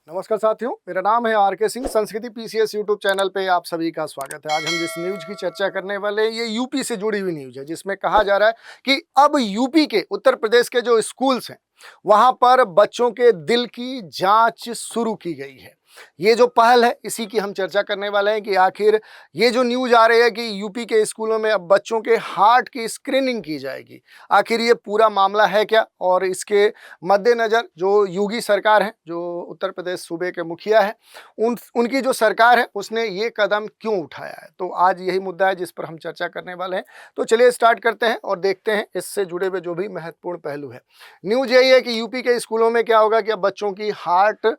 नमस्कार साथियों, मेरा नाम है आर.के. सिंह। संस्कृति पीसीएस यूट्यूब चैनल पे आप सभी का स्वागत है। आज हम जिस न्यूज की चर्चा करने वाले हैं, ये यूपी से जुड़ी हुई न्यूज है, जिसमें कहा जा रहा है कि अब यूपी के उत्तर प्रदेश के जो स्कूल्स हैं, वहां पर बच्चों के दिल की जांच शुरू की गई है। ये जो पहल है, इसी की हम चर्चा करने वाले हैं कि आखिर ये जो न्यूज आ रही है कि यूपी के स्कूलों में अब बच्चों के हार्ट की स्क्रीनिंग की जाएगी, आखिर ये पूरा मामला है क्या? और इसके मद्देनजर जो योगी सरकार है, जो उत्तर प्रदेश सूबे के मुखिया है, उनकी जो सरकार है, उसने ये कदम क्यों उठाया है? तो आज यही मुद्दा है जिस पर हम चर्चा करने वाले हैं। तो चलिए स्टार्ट करते हैं और देखते हैं इससे जुड़े हुए जो भी महत्वपूर्ण पहलू है। न्यूज यही है कि यूपी के स्कूलों में क्या होगा कि अब बच्चों की हार्ट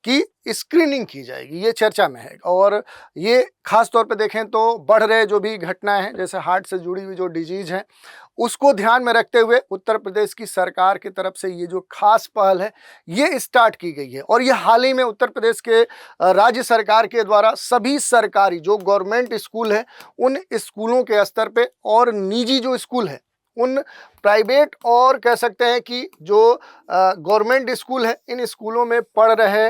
की स्क्रीनिंग की जाएगी, ये चर्चा में है। और ये खास तौर पे देखें तो बढ़ रहे जो भी घटनाएं हैं, जैसे हार्ट से जुड़ी हुई जो डिजीज है, उसको ध्यान में रखते हुए उत्तर प्रदेश की सरकार की तरफ से ये जो खास पहल है, ये स्टार्ट की गई है। और ये हाल ही में उत्तर प्रदेश के राज्य सरकार के द्वारा सभी सरकारी जो गवर्नमेंट स्कूल है, उन स्कूलों के स्तर पे और निजी जो स्कूल है, उन प्राइवेट और कह सकते हैं कि जो गवर्नमेंट स्कूल है, इन स्कूलों में पढ़ रहे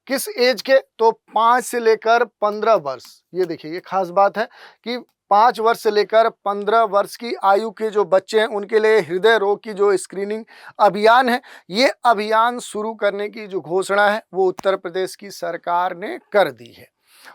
किस एज के, तो 5 से लेकर 15 वर्ष। ये देखिए, ये खास बात है कि 5 वर्ष से लेकर 15 वर्ष की आयु के जो बच्चे हैं, उनके लिए हृदय रोग की जो स्क्रीनिंग अभियान है, ये अभियान शुरू करने की जो घोषणा है, वो उत्तर प्रदेश की सरकार ने कर दी है।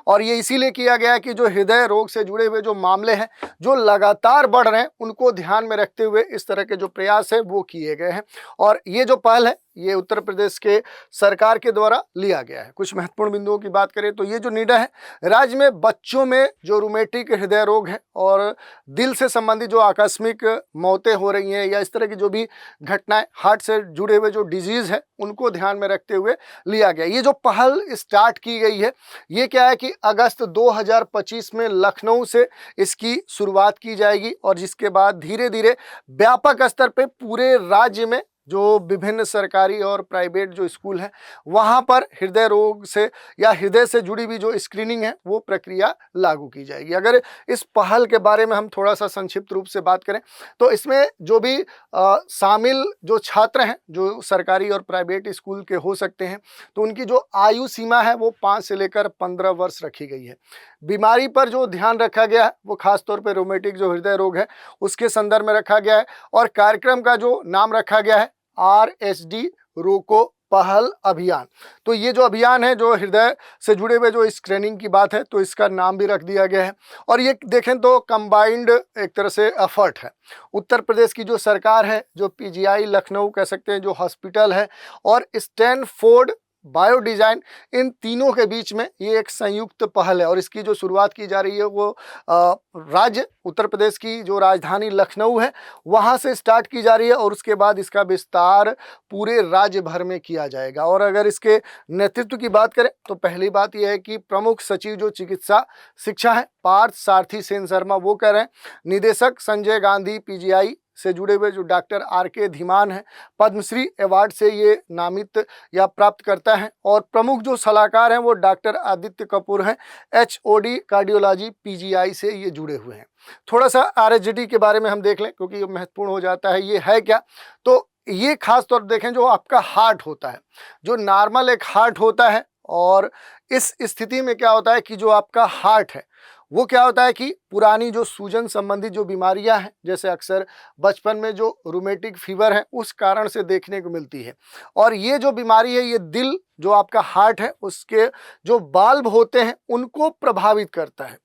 और ये इसीलिए किया गया है कि जो हृदय रोग से जुड़े हुए जो मामले हैं, जो लगातार बढ़ रहे हैं, उनको ध्यान में रखते हुए इस तरह के जो प्रयास है वो किए गए हैं। और ये जो पहल है, ये उत्तर प्रदेश के सरकार के द्वारा लिया गया है। कुछ महत्वपूर्ण बिंदुओं की बात करें तो ये जो निर्णय है, राज्य में बच्चों में जो रूमेटिक हृदय रोग है और दिल से संबंधित जो आकस्मिक मौतें हो रही हैं, या इस तरह की जो भी घटनाएं हार्ट से जुड़े हुए जो डिजीज है, उनको ध्यान में रखते हुए लिया गया। ये जो पहल स्टार्ट की गई है, ये क्या है कि अगस्त 2025 में लखनऊ से इसकी शुरुआत की जाएगी, और जिसके बाद धीरे धीरे व्यापक स्तर पे पूरे राज्य में जो विभिन्न सरकारी और प्राइवेट जो स्कूल हैं, वहां पर हृदय रोग से या हृदय से जुड़ी हुई जो स्क्रीनिंग है, वो प्रक्रिया लागू की जाएगी। अगर इस पहल के बारे में हम थोड़ा सा संक्षिप्त रूप से बात करें, तो इसमें जो भी शामिल जो छात्र हैं, जो सरकारी और प्राइवेट स्कूल के हो सकते हैं, तो उनकी जो आयु सीमा है, वो 5 से लेकर 15 वर्ष रखी गई है। बीमारी पर जो ध्यान रखा गया है, वो खासतौर पर रोमेटिक जो हृदय रोग है, उसके संदर्भ में रखा गया है। और कार्यक्रम का जो नाम रखा गया है, RSD रोको पहल अभियान। तो ये जो अभियान है, जो हृदय से जुड़े हुए जो स्क्रीनिंग की बात है, तो इसका नाम भी रख दिया गया है। और ये देखें तो कंबाइंड एक तरह से एफर्ट है। उत्तर प्रदेश की जो सरकार है, जो PGI लखनऊ कह सकते हैं, जो हॉस्पिटल है, और स्टैनफोर्ड बायो डिजाइन, इन तीनों के बीच में ये एक संयुक्त पहल है। और इसकी जो शुरुआत की जा रही है, वो राज्य उत्तर प्रदेश की जो राजधानी लखनऊ है, वहाँ से स्टार्ट की जा रही है, और उसके बाद इसका विस्तार पूरे राज्य भर में किया जाएगा। और अगर इसके नेतृत्व की बात करें, तो पहली बात यह है कि प्रमुख सचिव जो चिकित्सा शिक्षा है, पार्थ सारथी सेन शर्मा, वो कह रहे हैं। निदेशक संजय गांधी PGI से जुड़े हुए जो डॉक्टर RK धीमान है, पद्मश्री अवार्ड से ये नामित या प्राप्त करता है। और प्रमुख जो सलाहकार हैं, वो डॉक्टर आदित्य कपूर हैं, HOD कार्डियोलॉजी PGI से ये जुड़े हुए हैं। थोड़ा सा RSD के बारे में हम देख लें, क्योंकि ये महत्वपूर्ण हो जाता है। ये है क्या? तो ये खास तौर पर देखें, जो आपका हार्ट होता है, जो नॉर्मल एक हार्ट होता है, और इस स्थिति में क्या होता है कि जो आपका हार्ट है, वो क्या होता है कि पुरानी जो सूजन संबंधित जो बीमारियां हैं, जैसे अक्सर बचपन में जो रूमेटिक फीवर है, उस कारण से देखने को मिलती है। और ये जो बीमारी है, ये दिल, जो आपका हार्ट है, उसके जो वाल्व होते हैं, उनको प्रभावित करता है।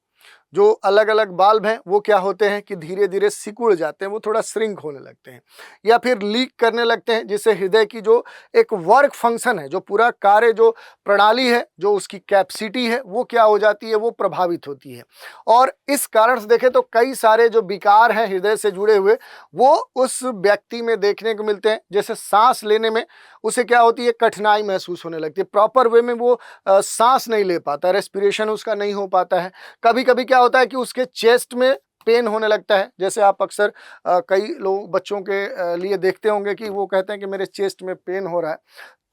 जो अलग अलग वाल्व हैं, वो क्या होते हैं कि धीरे धीरे सिकुड़ जाते हैं, वो थोड़ा श्रिंक होने लगते हैं, या फिर लीक करने लगते हैं, जिससे हृदय की जो एक वर्क फंक्शन है, जो पूरा कार्य जो प्रणाली है, जो उसकी कैपेसिटी है, वो क्या हो जाती है, वो प्रभावित होती है। और इस कारण से देखें तो कई सारे जो विकार हैं हृदय से जुड़े हुए, वो उस व्यक्ति में देखने को मिलते हैं। जैसे सांस लेने में उसे क्या होती है, कठिनाई महसूस होने लगती है, प्रॉपर वे में वो सांस नहीं ले पाता, रेस्पिरेशन उसका नहीं हो पाता है। कभी कभी क्या होता है कि उसके चेस्ट में पेन होने लगता है। जैसे आप अक्सर कई लोग बच्चों के लिए देखते होंगे कि वो कहते हैं कि मेरे चेस्ट में पेन हो रहा है।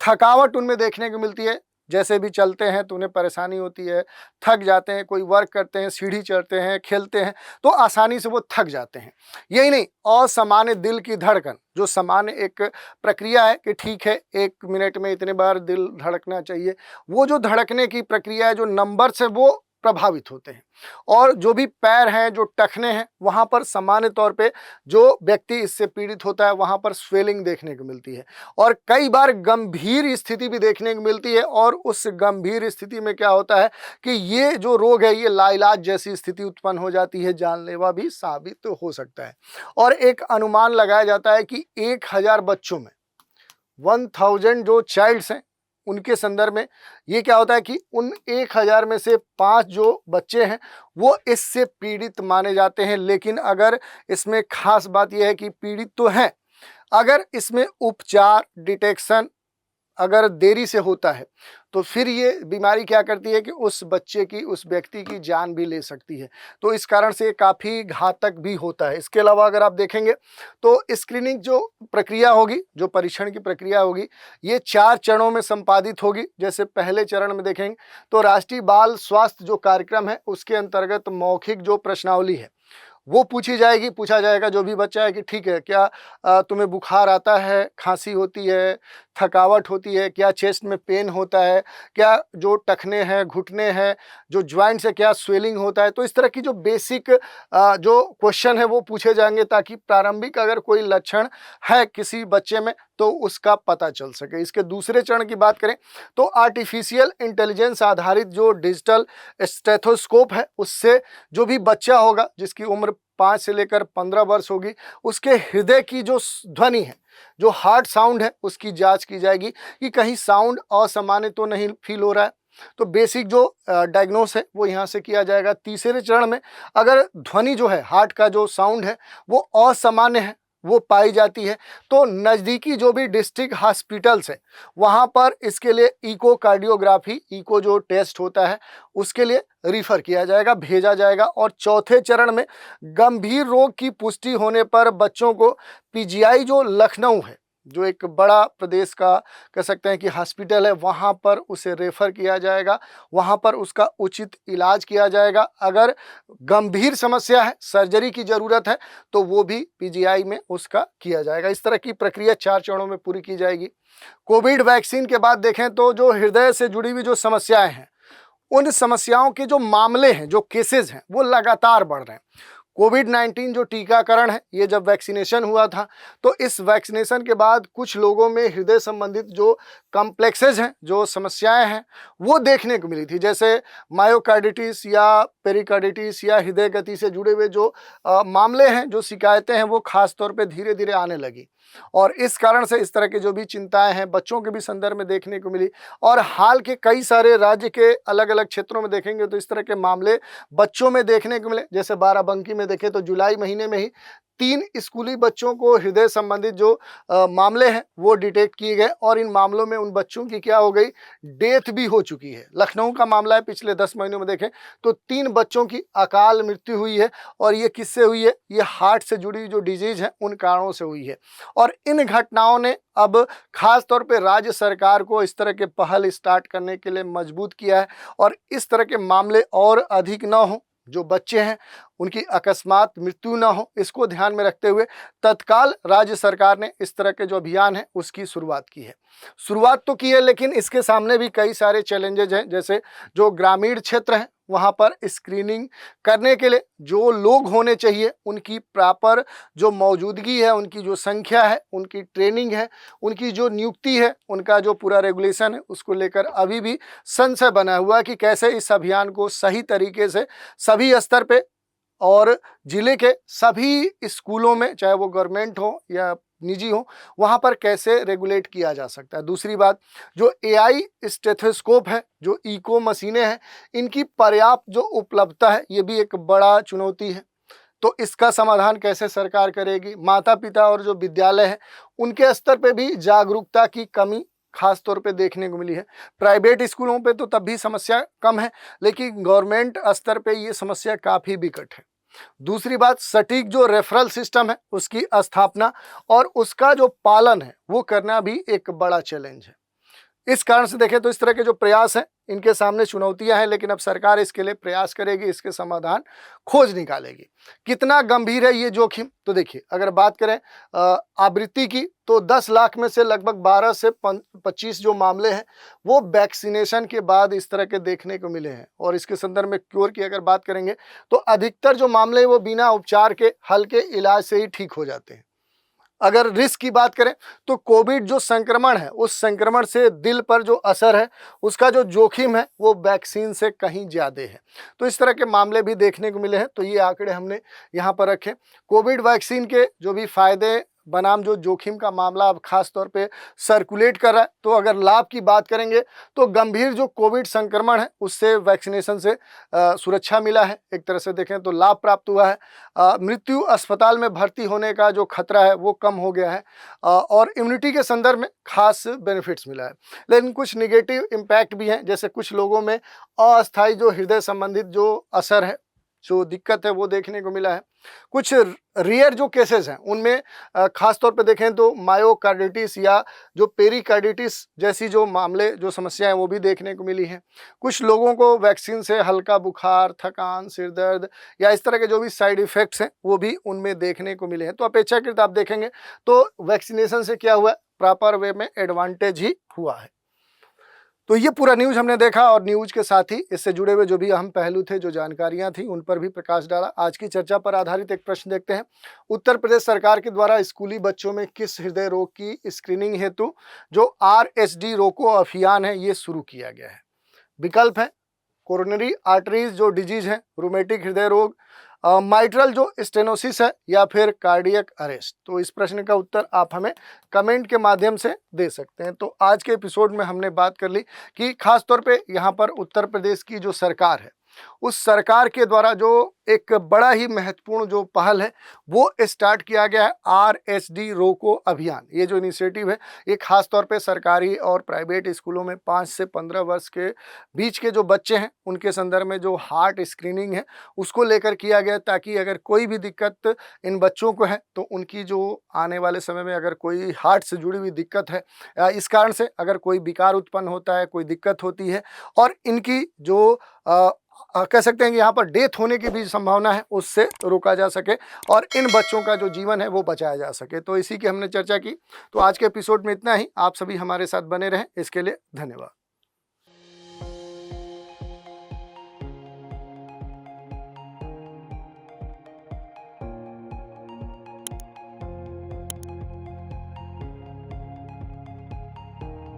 थकावट उनमें देखने को मिलती है, जैसे भी चलते हैं तो उन्हें परेशानी होती है, थक जाते हैं, कोई वर्क करते हैं, सीढ़ी चढ़ते हैं, खेलते हैं तो आसानी से वो थक जाते हैं। यही नहीं, असामान्य दिल की धड़कन, जो सामान्य एक प्रक्रिया है कि ठीक है 1 मिनट में इतने बार दिल धड़कना चाहिए, वो जो धड़कने की प्रक्रिया है, जो नंबर से वो प्रभावित होते हैं। और जो भी पैर हैं, जो टखने हैं, वहाँ पर सामान्य तौर पे जो व्यक्ति इससे पीड़ित होता है वहाँ पर स्वेलिंग देखने को मिलती है और कई बार गंभीर स्थिति भी देखने को मिलती है। और उस गंभीर स्थिति में क्या होता है कि ये जो रोग है ये लाइलाज जैसी स्थिति उत्पन्न हो जाती है, जानलेवा भी साबित तो हो सकता है। और एक अनुमान लगाया जाता है कि 1000 बच्चों में 1000 जो चाइल्ड्स हैं उनके संदर्भ में ये क्या होता है कि उन 1000 में से 5 जो बच्चे हैं वो इससे पीड़ित माने जाते हैं। लेकिन अगर इसमें खास बात यह है कि पीड़ित तो हैं, अगर इसमें उपचार डिटेक्शन अगर देरी से होता है तो फिर ये बीमारी क्या करती है कि उस बच्चे की, उस व्यक्ति की जान भी ले सकती है। तो इस कारण से काफ़ी घातक भी होता है। इसके अलावा अगर आप देखेंगे तो स्क्रीनिंग जो प्रक्रिया होगी, जो परीक्षण की प्रक्रिया होगी, ये 4 चरणों में संपादित होगी। जैसे पहले चरण में देखेंगे तो राष्ट्रीय बाल स्वास्थ्य जो कार्यक्रम है उसके अंतर्गत मौखिक जो प्रश्नावली है वो पूछा जाएगा जो भी बच्चा है कि ठीक है क्या तुम्हें बुखार आता है, खांसी होती है, थकावट होती है, क्या चेस्ट में पेन होता है, क्या जो टखने हैं, घुटने हैं, जो ज्वाइंट्स है, क्या स्वेलिंग होता है। तो इस तरह की जो बेसिक जो क्वेश्चन है वो पूछे जाएंगे ताकि प्रारंभिक अगर कोई लक्षण है किसी बच्चे में तो उसका पता चल सके। इसके दूसरे चरण की बात करें तो आर्टिफिशियल इंटेलिजेंस आधारित जो डिजिटल स्टेथोस्कोप है उससे जो भी बच्चा होगा जिसकी उम्र 5 से लेकर 15 वर्ष होगी उसके हृदय की जो ध्वनि है, जो हार्ट साउंड है, उसकी जांच की जाएगी कि कहीं साउंड असामान्य तो नहीं फील हो रहा है। तो बेसिक जो डायग्नोस है वो यहाँ से किया जाएगा। तीसरे चरण में अगर ध्वनि जो है, हार्ट का जो साउंड है वो असामान्य है, वो पाई जाती है तो नज़दीकी जो भी डिस्ट्रिक्ट हॉस्पिटल्स है वहाँ पर इसके लिए इकोकार्डियोग्राफी, इको जो टेस्ट होता है उसके लिए रिफ़र किया जाएगा, भेजा जाएगा। और चौथे चरण में गंभीर रोग की पुष्टि होने पर बच्चों को पीजीआई जो लखनऊ है, जो एक बड़ा प्रदेश का कह सकते हैं कि हॉस्पिटल है, वहाँ पर उसे रेफ़र किया जाएगा, वहाँ पर उसका उचित इलाज किया जाएगा। अगर गंभीर समस्या है, सर्जरी की ज़रूरत है तो वो भी पीजीआई में उसका किया जाएगा। इस तरह की प्रक्रिया 4 चरणों में पूरी की जाएगी। कोविड वैक्सीन के बाद देखें तो जो हृदय से जुड़ी हुई जो समस्याएं हैं, उन समस्याओं के जो मामले हैं, जो केसेस हैं, वो लगातार बढ़ रहे हैं। कोविड-19 जो टीकाकरण है, ये जब वैक्सीनेशन हुआ था तो इस वैक्सीनेशन के बाद कुछ लोगों में हृदय संबंधित जो कॉम्प्लेक्सेस हैं, जो समस्याएं हैं, वो देखने को मिली थी। जैसे मायोकार्डिटिस या पेरिकार्डिटिस या हृदय गति से जुड़े हुए जो मामले हैं, जो शिकायतें हैं, वो खास तौर पे धीरे-धीरे आने लगी। और इस कारण से इस तरह की जो भी चिंताएं हैं बच्चों के भी संदर्भ में देखने को मिली। और हाल के कई सारे राज्य के अलग-अलग क्षेत्रों में देखेंगे तो इस तरह के मामले बच्चों में देखने को मिले। जैसे बाराबंकी में देखें तो जुलाई महीने में ही 3 स्कूली बच्चों को हृदय संबंधित जो मामले हैं वो डिटेक्ट किए गए और इन मामलों में उन बच्चों की क्या हो गई, डेथ भी हो चुकी है। लखनऊ का मामला है, पिछले 10 महीनों में देखें तो 3 बच्चों की अकाल मृत्यु हुई है। और ये किससे हुई है? ये हार्ट से जुड़ी जो डिजीज है उन कारणों से हुई है। और इन घटनाओं ने अब खास तौर पे राज्य सरकार को इस तरह के पहल स्टार्ट करने के लिए मजबूत किया है और इस तरह के मामले और अधिक न हो, जो बच्चे हैं उनकी अकस्मात मृत्यु न हो, इसको ध्यान में रखते हुए तत्काल राज्य सरकार ने इस तरह के जो अभियान है उसकी शुरुआत की है। शुरुआत तो की है लेकिन इसके सामने भी कई सारे चैलेंजेज हैं। जैसे जो ग्रामीण क्षेत्र है वहाँ पर स्क्रीनिंग करने के लिए जो लोग होने चाहिए उनकी प्रॉपर जो मौजूदगी है, उनकी जो संख्या है, उनकी ट्रेनिंग है, उनकी जो नियुक्ति है, उनका जो पूरा रेगुलेशन है, उसको लेकर अभी भी संशय बना हुआ है कि कैसे इस अभियान को सही तरीके से सभी स्तर पे और जिले के सभी स्कूलों में, चाहे वो गवर्नमेंट हो या निजी हो, वहाँ पर कैसे रेगुलेट किया जा सकता है। दूसरी बात, जो एआई स्टेथोस्कोप है, जो इको मशीनें हैं, इनकी पर्याप्त जो उपलब्धता है ये भी एक बड़ा चुनौती है। तो इसका समाधान कैसे सरकार करेगी? माता पिता और जो विद्यालय हैं उनके स्तर पे भी जागरूकता की कमी खास तौर पे देखने को मिली है। प्राइवेट स्कूलों पे तो तब भी समस्या कम है लेकिन गवर्नमेंट स्तर पे ये समस्या काफ़ी विकट है। दूसरी बात, सटीक जो रेफरल सिस्टम है उसकी स्थापना और उसका जो पालन है वो करना भी एक बड़ा चैलेंज है। इस कारण से देखें तो इस तरह के जो प्रयास हैं इनके सामने चुनौतियां हैं, लेकिन अब सरकार इसके लिए प्रयास करेगी, इसके समाधान खोज निकालेगी। कितना गंभीर है ये जोखिम? तो देखिए, अगर बात करें आवृत्ति की, तो 10 लाख में से लगभग 12 से 25 जो मामले हैं वो वैक्सीनेशन के बाद इस तरह के देखने को मिले हैं। और इसके संदर्भ में क्योर की अगर बात करेंगे तो अधिकतर जो मामले हैं वो बिना उपचार के हल्के इलाज से ही ठीक हो जाते हैं। अगर रिस्क की बात करें तो कोविड जो संक्रमण है, उस संक्रमण से दिल पर जो असर है, उसका जो जोखिम है वो वैक्सीन से कहीं ज़्यादा है। तो इस तरह के मामले भी देखने को मिले हैं। तो ये आंकड़े हमने यहाँ पर रखे। कोविड वैक्सीन के जो भी फायदे बनाम जो जोखिम का मामला अब खास तौर पे सर्कुलेट कर रहा है, तो अगर लाभ की बात करेंगे तो गंभीर जो कोविड संक्रमण है उससे वैक्सीनेशन से सुरक्षा मिला है। एक तरह से देखें तो लाभ प्राप्त हुआ है। मृत्यु, अस्पताल में भर्ती होने का जो खतरा है वो कम हो गया है। और इम्यूनिटी के संदर्भ में खास बेनिफिट्स मिला है। लेकिन कुछ निगेटिव इम्पैक्ट भी हैं, जैसे कुछ लोगों में अस्थायी जो हृदय संबंधित जो असर है, जो दिक्कत है वो देखने को मिला है। कुछ रेयर जो केसेस हैं उनमें खास तौर पे देखें तो मायोकार्डिटिस या जो पेरिकार्डिटिस जैसी जो मामले, जो समस्याएं वो भी देखने को मिली हैं। कुछ लोगों को वैक्सीन से हल्का बुखार, थकान, सिर दर्द या इस तरह के जो भी साइड इफ़ेक्ट्स हैं वो भी उनमें देखने को मिले हैं। तो अपेक्षाकृत आप देखेंगे तो वैक्सीनेशन से क्या हुआ, प्रॉपर वे में एडवांटेज ही हुआ है। तो ये पूरा न्यूज़ हमने देखा और न्यूज़ के साथ ही इससे जुड़े हुए जो भी अहम पहलू थे, जो जानकारियां थी, उन पर भी प्रकाश डाला। आज की चर्चा पर आधारित एक प्रश्न देखते हैं। उत्तर प्रदेश सरकार के द्वारा स्कूली बच्चों में किस हृदय रोग की स्क्रीनिंग हेतु जो RSD रोको अभियान है ये शुरू किया गया है? विकल्प है कोरोनरी आर्टरीज जो डिजीज है, रूमेटिक हृदय रोग, माइट्रल जो स्टेनोसिस है, या फिर कार्डियक अरेस्ट। तो इस प्रश्न का उत्तर आप हमें कमेंट के माध्यम से दे सकते हैं। तो आज के एपिसोड में हमने बात कर ली कि खास तौर पे यहाँ पर उत्तर प्रदेश की जो सरकार है, उस सरकार के द्वारा जो एक बड़ा ही महत्वपूर्ण जो पहल है वो स्टार्ट किया गया है, RSD रोको अभियान। ये जो इनिशिएटिव है ये खास तौर पे सरकारी और प्राइवेट स्कूलों में 5 से 15 वर्ष के बीच के जो बच्चे हैं उनके संदर्भ में जो हार्ट स्क्रीनिंग है उसको लेकर किया गया, ताकि अगर कोई भी दिक्कत इन बच्चों को है तो उनकी जो आने वाले समय में अगर कोई हार्ट से जुड़ी हुई दिक्कत है, इस कारण से अगर कोई विकार उत्पन्न होता है, कोई दिक्कत होती है और इनकी जो कह सकते हैं कि यहाँ पर डेथ होने की भी संभावना है, उससे रोका जा सके और इन बच्चों का जो जीवन है वो बचाया जा सके। तो इसी की हमने चर्चा की। तो आज के एपिसोड में इतना ही। आप सभी हमारे साथ बने रहें, इसके लिए धन्यवाद।